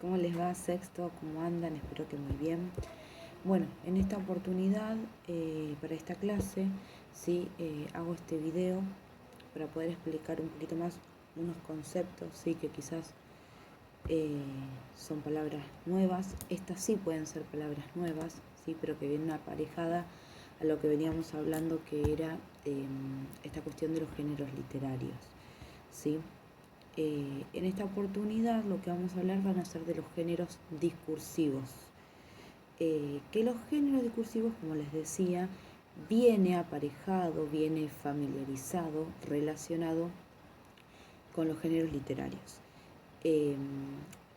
¿cómo les va, sexto? ¿Cómo andan? Espero que muy bien. Bueno, en esta oportunidad, para esta clase, sí, hago este video para poder explicar un poquito más unos conceptos, sí, que quizás son palabras nuevas. Estas sí pueden ser palabras nuevas, sí, pero que vienen aparejada a lo que veníamos hablando, que era esta cuestión de los géneros literarios, sí. En esta oportunidad lo que vamos a hablar van a ser de los géneros discursivos. Que los géneros discursivos, como les decía, viene aparejado, viene familiarizado, relacionado con los géneros literarios.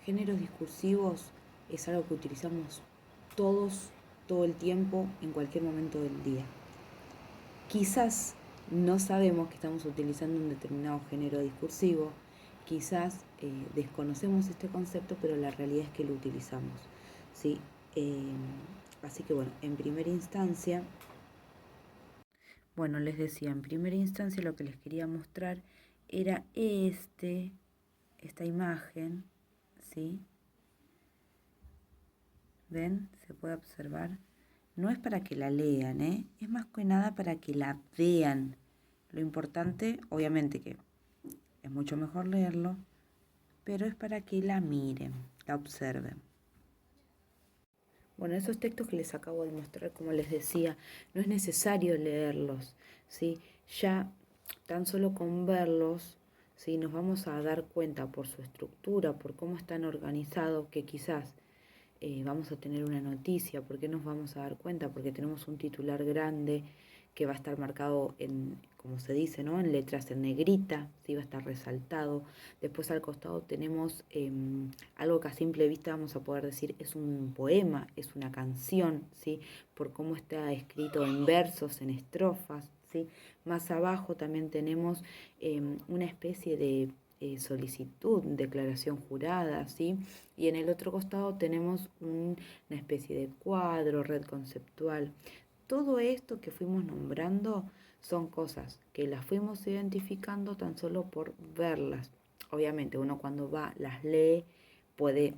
Géneros discursivos es algo que utilizamos todos, todo el tiempo, en cualquier momento del día. Quizás no sabemos que estamos utilizando un determinado género discursivo, quizás desconocemos este concepto, pero la realidad es que lo utilizamos, ¿sí? Así que bueno, en primera instancia, les decía, en primera instancia lo que les quería mostrar era esta imagen, ¿sí? ¿Ven? Se puede observar. No es para que la lean, es más que nada para que la vean. Lo importante, obviamente que es mucho mejor leerlo, pero es para que la miren, la observen. Bueno, esos textos que les acabo de mostrar, como les decía, no es necesario leerlos, ¿sí? Ya tan solo con verlos, ¿sí? Nos vamos a dar cuenta por su estructura, por cómo están organizados, que quizás vamos a tener una noticia. ¿Por qué nos vamos a dar cuenta? Porque tenemos un titular grande que va a estar marcado en, como se dice, ¿no? En letras en negrita, ¿sí? Va a estar resaltado. Después al costado tenemos algo que a simple vista vamos a poder decir es un poema, es una canción, ¿sí? Por cómo está escrito en versos, en estrofas, ¿sí? Más abajo también tenemos una especie de solicitud, declaración jurada, ¿sí? Y en el otro costado tenemos una especie de cuadro, red conceptual. Todo esto que fuimos nombrando son cosas que las fuimos identificando tan solo por verlas. Obviamente uno cuando va, las lee, puede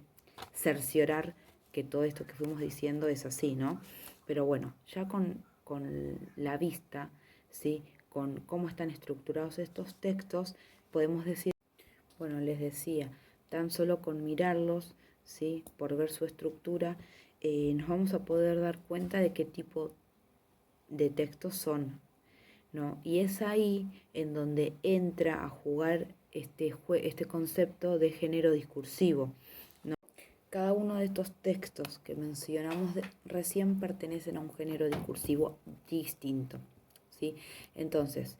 cerciorar que todo esto que fuimos diciendo es así, ¿no? Pero bueno, ya con la vista, ¿sí? Con cómo están estructurados estos textos, podemos decir, bueno, les decía, tan solo con mirarlos, ¿sí? Por ver su estructura, nos vamos a poder dar cuenta de qué tipo de textos son, ¿no? Y es ahí en donde entra a jugar este concepto de género discursivo, ¿no? Cada uno de estos textos que mencionamos recién pertenecen a un género discursivo distinto, ¿sí? Entonces,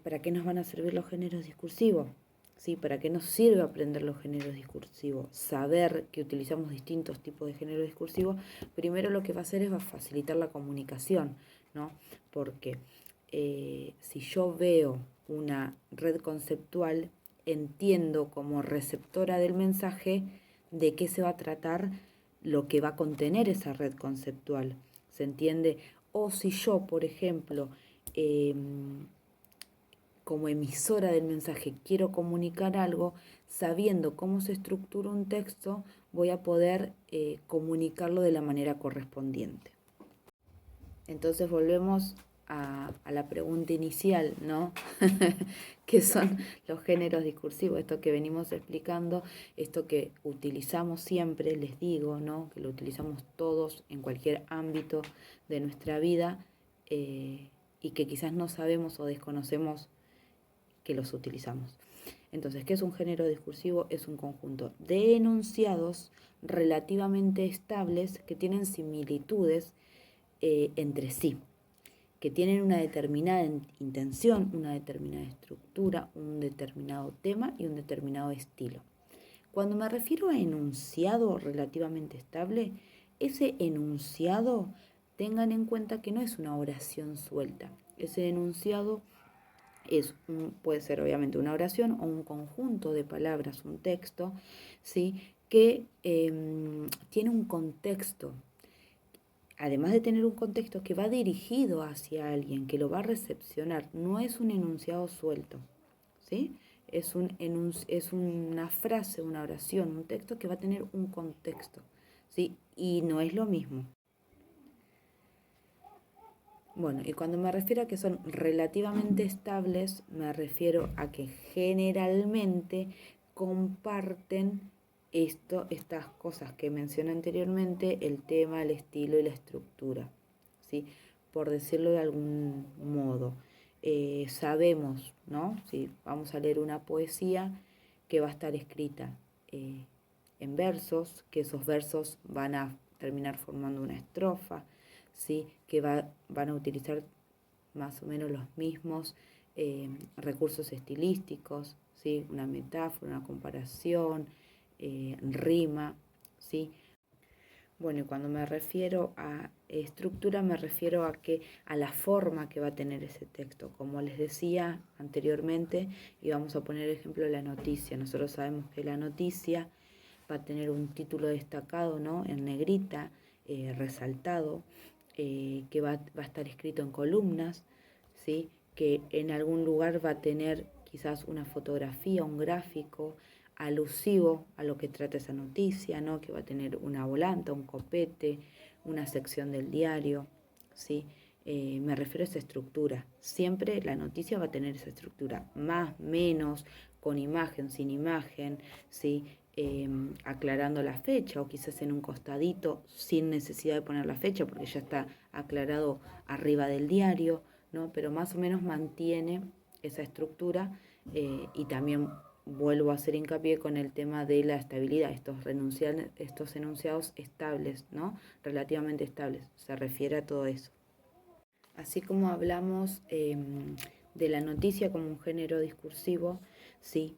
¿para qué nos van a servir los géneros discursivos? ¿Sí? ¿Para qué nos sirve aprender los géneros discursivos? Saber que utilizamos distintos tipos de géneros discursivos, primero lo que va a hacer es va a facilitar la comunicación, ¿no? Porque si yo veo una red conceptual, entiendo como receptora del mensaje de qué se va a tratar lo que va a contener esa red conceptual. ¿Se entiende? O si yo, por ejemplo, como emisora del mensaje quiero comunicar algo, sabiendo cómo se estructura un texto, voy a poder comunicarlo de la manera correspondiente. Entonces volvemos a la pregunta inicial, ¿no? ¿Qué son los géneros discursivos? Esto que venimos explicando, esto que utilizamos siempre, les digo, ¿no? Que lo utilizamos todos en cualquier ámbito de nuestra vida y que quizás no sabemos o desconocemos que los utilizamos. Entonces, ¿qué es un género discursivo? Es un conjunto de enunciados relativamente estables que tienen similitudes entre sí, que tienen una determinada intención, una determinada estructura, un determinado tema y un determinado estilo. Cuando me refiero a enunciado relativamente estable, ese enunciado, tengan en cuenta que no es una oración suelta. Ese enunciado puede ser obviamente una oración o un conjunto de palabras, un texto, ¿sí? Que tiene un contexto. Además de tener un contexto que va dirigido hacia alguien, que lo va a recepcionar, no es un enunciado suelto, ¿sí? es una frase, una oración, un texto que va a tener un contexto, ¿sí? Y no es lo mismo. Bueno, y cuando me refiero a que son relativamente estables, me refiero a que generalmente comparten estas cosas que mencioné anteriormente, el tema, el estilo y la estructura, ¿sí? Por decirlo de algún modo. Sabemos, ¿no? Si vamos a leer una poesía que va a estar escrita en versos, que esos versos van a terminar formando una estrofa, ¿sí? Que van a utilizar más o menos los mismos recursos estilísticos, ¿sí? Una metáfora, una comparación, rima, ¿sí? Bueno, y cuando me refiero a estructura, me refiero a la forma que va a tener ese texto. Como les decía anteriormente, y vamos a poner el ejemplo de la noticia. Nosotros sabemos que la noticia va a tener un título destacado, ¿no? En negrita, resaltado, que va a estar escrito en columnas, ¿sí? Que en algún lugar va a tener quizás una fotografía, un gráfico alusivo a lo que trata esa noticia, ¿no? Que va a tener una volanta, un copete, una sección del diario, ¿sí? Me refiero a esa estructura. Siempre la noticia va a tener esa estructura, más, menos, con imagen, sin imagen, ¿sí? Aclarando la fecha o quizás en un costadito sin necesidad de poner la fecha porque ya está aclarado arriba del diario, ¿no? Pero más o menos mantiene esa estructura y también vuelvo a hacer hincapié con el tema de la estabilidad, estos enunciados estables, ¿no? Relativamente estables, se refiere a todo eso. Así como hablamos de la noticia como un género discursivo, sí,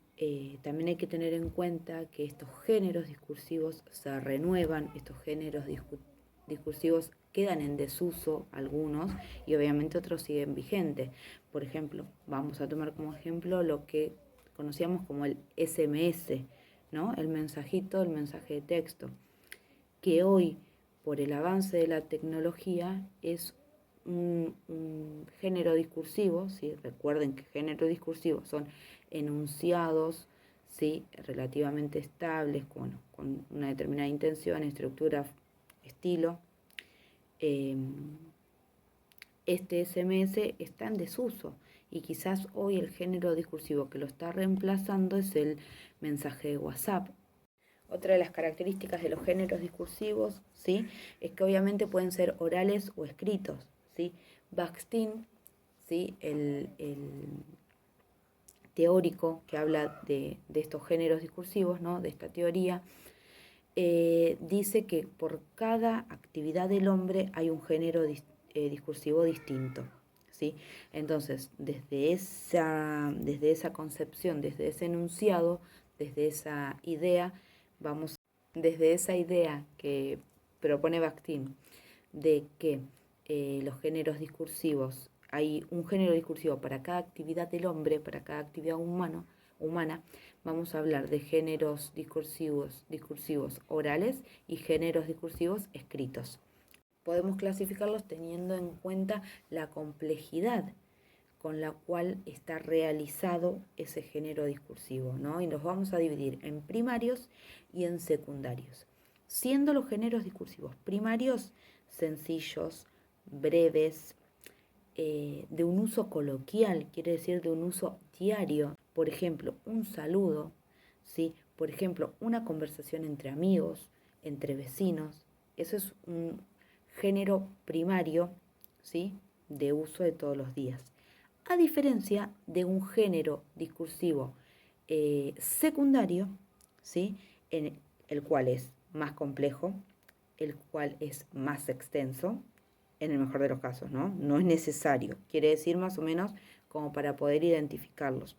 también hay que tener en cuenta que estos géneros discursivos se renuevan, estos géneros discursivos quedan en desuso algunos y obviamente otros siguen vigentes. Por ejemplo, vamos a tomar como ejemplo lo que conocíamos como el SMS, ¿no? El mensajito, el mensaje de texto, que hoy, por el avance de la tecnología, es un género discursivo, ¿sí? Recuerden que género discursivo son enunciados, ¿sí? Relativamente estables, con una determinada intención, estructura, estilo. Este SMS está en desuso y quizás hoy el género discursivo que lo está reemplazando es el mensaje de WhatsApp. Otra de las características de los géneros discursivos, ¿sí? Es que obviamente pueden ser orales o escritos, ¿sí? Bakhtin, ¿sí? El teórico que habla de estos géneros discursivos, ¿no? De esta teoría, dice que por cada actividad del hombre hay un género discursivo distinto, ¿sí? Entonces, desde esa concepción, desde ese enunciado, desde esa idea, desde esa idea que propone Bakhtin de que los géneros discursivos, hay un género discursivo para cada actividad del hombre, para cada actividad humana, vamos a hablar de géneros discursivos orales y géneros discursivos escritos. Podemos clasificarlos teniendo en cuenta la complejidad con la cual está realizado ese género discursivo, ¿no? Y los vamos a dividir en primarios y en secundarios. Siendo los géneros discursivos primarios sencillos, breves, de un uso coloquial, quiere decir de un uso diario. Por ejemplo, un saludo, ¿sí? Por ejemplo, una conversación entre amigos, entre vecinos. Eso es un género primario, ¿sí? De uso de todos los días. A diferencia de un género discursivo secundario, ¿sí? En el cual es más complejo, el cual es más extenso, en el mejor de los casos, ¿no? No es necesario, quiere decir más o menos como para poder identificarlos.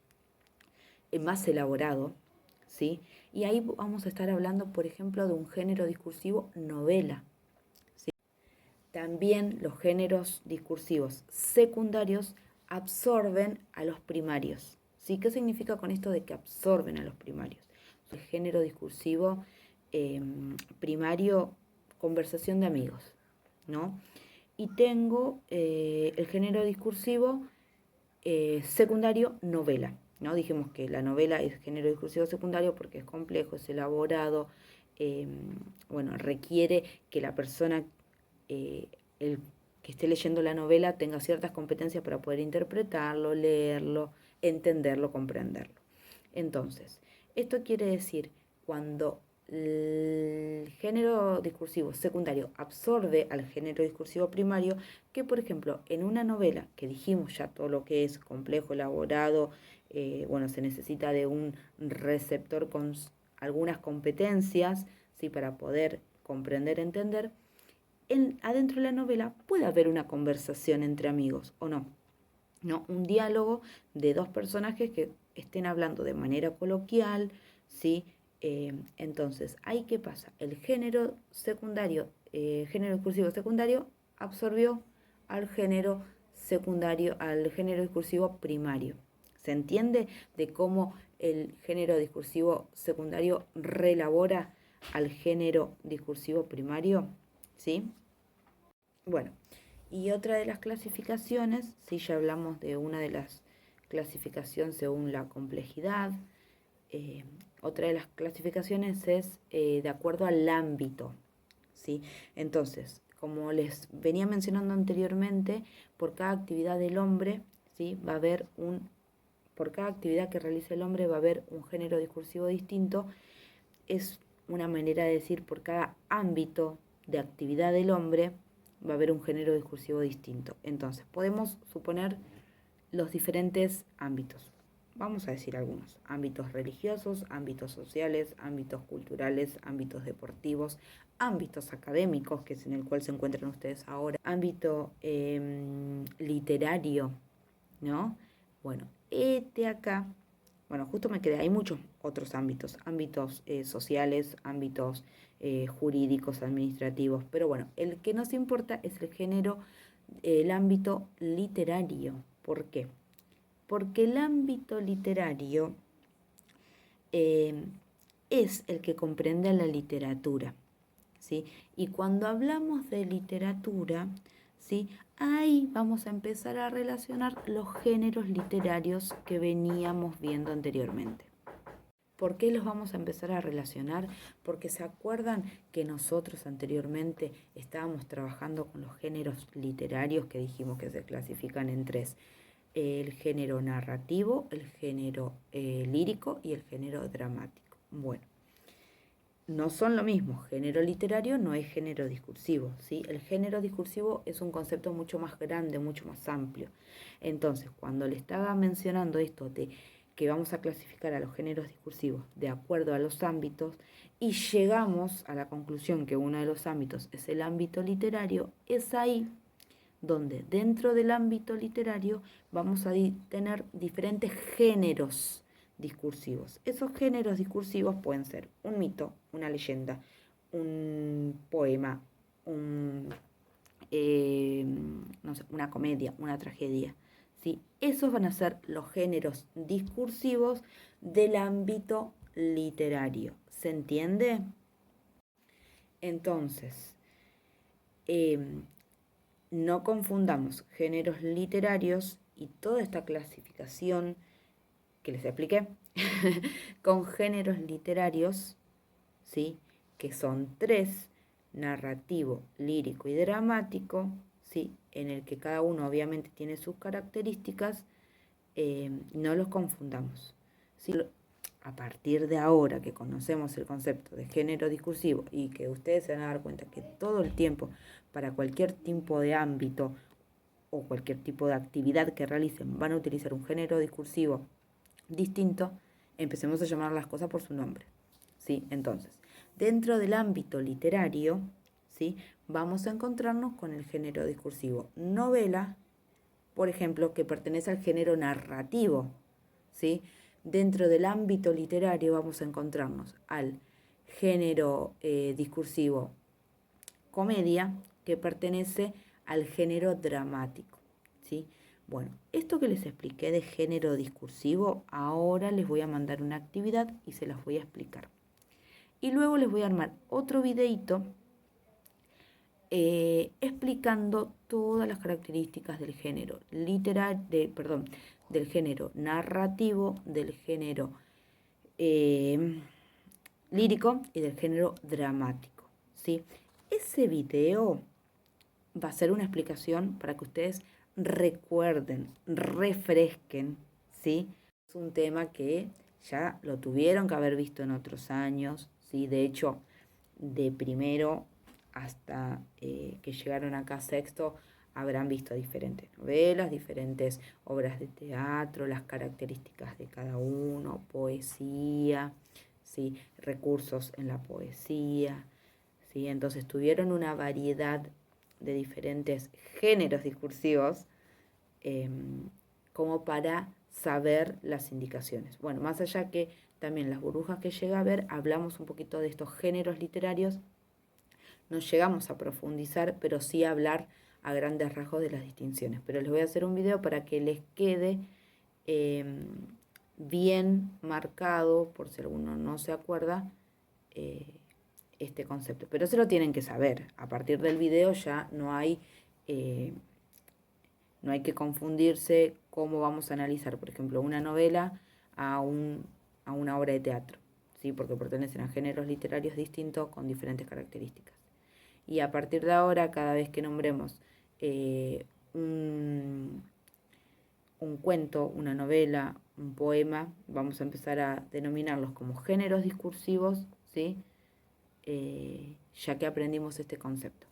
Es más elaborado, ¿sí? Y ahí vamos a estar hablando, por ejemplo, de un género discursivo novela, ¿sí? También los géneros discursivos secundarios absorben a los primarios, ¿sí? ¿Qué significa con esto de que absorben a los primarios? El género discursivo primario, conversación de amigos, ¿no? Y tengo el género discursivo secundario, novela, ¿no? Dijimos que la novela es género discursivo secundario porque es complejo, es elaborado, requiere que la persona, el que esté leyendo la novela, tenga ciertas competencias para poder interpretarlo, leerlo, entenderlo, comprenderlo. Entonces, esto quiere decir, cuando el género discursivo secundario absorbe al género discursivo primario, que por ejemplo en una novela, que dijimos ya todo lo que es complejo, elaborado, se necesita de un receptor con algunas competencias, ¿sí? Para poder comprender, entender, adentro de la novela puede haber una conversación entre amigos o no. ¿No? Un diálogo de dos personajes que estén hablando de manera coloquial, ¿sí? Entonces, ¿ahí qué pasa? El género secundario, género discursivo secundario, absorbió al género secundario, al género discursivo primario. ¿Se entiende de cómo el género discursivo secundario relabora al género discursivo primario? ¿Sí? Bueno, y otra de las clasificaciones, sí, ya hablamos de una de las clasificaciones según la complejidad. Otra de las clasificaciones es de acuerdo al ámbito, ¿sí? Entonces, como les venía mencionando anteriormente, por cada actividad del hombre, ¿sí? Por cada actividad que realice el hombre va a haber un género discursivo distinto. Es una manera de decir, por cada ámbito de actividad del hombre va a haber un género discursivo distinto. Entonces, podemos suponer los diferentes ámbitos. Vamos a decir algunos: ámbitos religiosos, ámbitos sociales, ámbitos culturales, ámbitos deportivos, ámbitos académicos, que es en el cual se encuentran ustedes ahora, ámbito literario, ¿no? Bueno, acá, justo me quedé, hay muchos otros ámbitos, ámbitos sociales, ámbitos jurídicos, administrativos, pero bueno, el que nos importa es el género, el ámbito literario. ¿Por qué? Porque el ámbito literario es el que comprende a la literatura, ¿sí? Y cuando hablamos de literatura, ¿sí? Ahí vamos a empezar a relacionar los géneros literarios que veníamos viendo anteriormente. ¿Por qué los vamos a empezar a relacionar? Porque se acuerdan que nosotros anteriormente estábamos trabajando con los géneros literarios que dijimos que se clasifican en tres: el género narrativo, el género lírico y el género dramático. Bueno, no son lo mismo. Género literario no es género discursivo, ¿sí? El género discursivo es un concepto mucho más grande, mucho más amplio. Entonces, cuando le estaba mencionando esto de que vamos a clasificar a los géneros discursivos de acuerdo a los ámbitos, y llegamos a la conclusión que uno de los ámbitos es el ámbito literario, es ahí donde dentro del ámbito literario vamos a tener diferentes géneros discursivos. Esos géneros discursivos pueden ser un mito, una leyenda, un poema, una comedia, una tragedia, ¿sí? Esos van a ser los géneros discursivos del ámbito literario. ¿Se entiende? Entonces, no confundamos géneros literarios y toda esta clasificación que les expliqué con géneros literarios, ¿sí? Que son tres: narrativo, lírico y dramático, ¿sí? En el que cada uno obviamente tiene sus características. No los confundamos, ¿sí? A partir de ahora que conocemos el concepto de género discursivo y que ustedes se van a dar cuenta que todo el tiempo, para cualquier tipo de ámbito o cualquier tipo de actividad que realicen, van a utilizar un género discursivo distinto, empecemos a llamar las cosas por su nombre, ¿sí? Entonces, dentro del ámbito literario, ¿sí? Vamos a encontrarnos con el género discursivo novela, por ejemplo, que pertenece al género narrativo, ¿sí? Dentro del ámbito literario vamos a encontrarnos al género discursivo comedia, que pertenece al género dramático, ¿sí? Bueno, esto que les expliqué de género discursivo, ahora les voy a mandar una actividad y se las voy a explicar. Y luego les voy a armar otro videito explicando todas las características del género del género narrativo, del género lírico y del género dramático, ¿sí? Ese video va a ser una explicación para que ustedes recuerden, refresquen, ¿sí? Es un tema que ya lo tuvieron que haber visto en otros años, ¿sí? De hecho, de primero hasta que llegaron acá a sexto, habrán visto diferentes novelas, diferentes obras de teatro, las características de cada uno, poesía, ¿sí? Recursos en la poesía, ¿sí? Entonces tuvieron una variedad de diferentes géneros discursivos como para saber las indicaciones. Bueno, más allá que también las burbujas que llega a ver, hablamos un poquito de estos géneros literarios, no llegamos a profundizar, pero sí a hablar a grandes rasgos de las distinciones. Pero les voy a hacer un video para que les quede bien marcado, por si alguno no se acuerda, este concepto. Pero se lo tienen que saber. A partir del video ya no hay que confundirse cómo vamos a analizar, por ejemplo, una novela a una obra de teatro, ¿sí? Porque pertenecen a géneros literarios distintos con diferentes características. Y a partir de ahora, cada vez que nombremos un cuento, una novela, un poema, vamos a empezar a denominarlos como géneros discursivos, ¿sí? Ya que aprendimos este concepto.